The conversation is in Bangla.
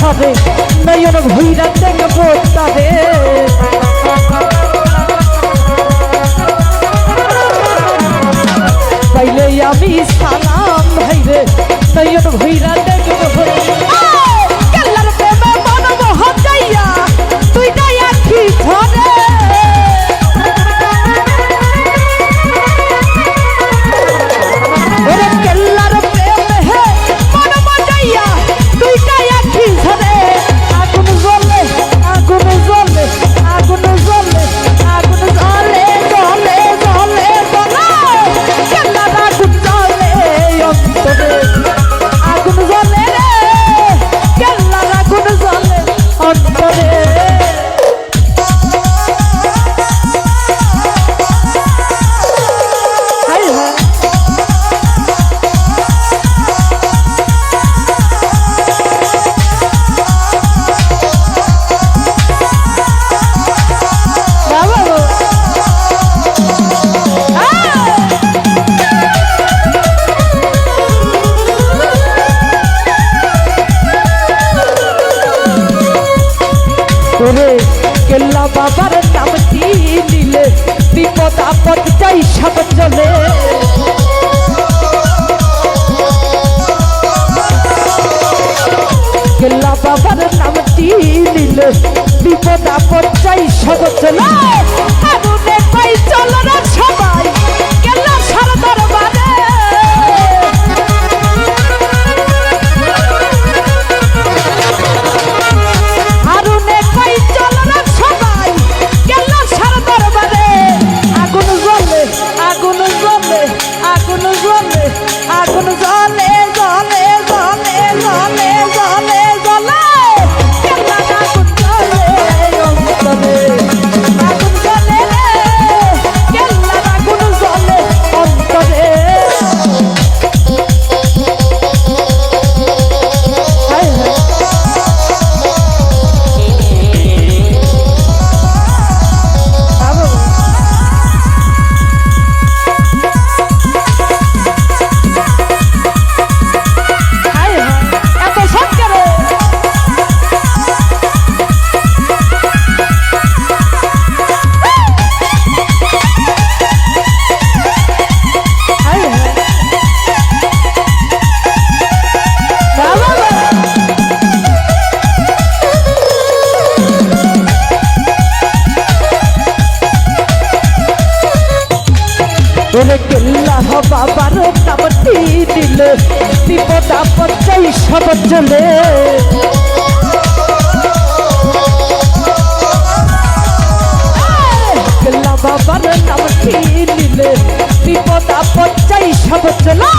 হবে নয়ন ভৈরা দেখবো তারে পাইলে আমি সালাম ভাইরে নয়ন ভৈরা দেখবো কেল্লার প্রেমে মন মোহ যাইয়া দুইটাই আখি ঝরে ওরে কেল্লার প্রেমে হে মন মোহ যাইয়া দুইটাই আখি ঝরে আগুন জ্বলে আগুন জ্বলে আগুন জ্বলে আগুন জ্বলে জ্বলে জ্বলে জ্বলে কেল্লার আগুন জ্বলে অন্তরে আগুন জ্বলে রে কেল্লার আগুন জ্বলে অন্তরে হায় হায় ওরে কেল্লা বাবার নাম কি নিলে বিপদ আপদ চাই সব চলে কেল্লা বাবার নাম কি নিলে বিপদ আপদ চাই সব চলে আগুনে পাই চলো না সবাই কেল্লা সারা দরবারে আগুনে পাই চলো না সবাই কেল্লা সারা দরবারে আগুন জ্বলে আগুন জ্বলে আগুন জ্বলে আগুন জ্বলে জ্বলে জ্বলে জ্বলে জ্বলে জ্বলে কেল্লা আগুন জ্বলে অন্তরে আগুন জ্বলে রে কেল্লা আগুন জ্বলে অন্তরে হায় হায় আবু হায় হায় এত সব কেন হায় হায় বাবা ওরে কেল্লা বাবার নামটি দিলে বিপদ আপদ চাই সব চলে কেল্লা বাবার নামটি দিলে বিপদ আপদ চাই সব চলে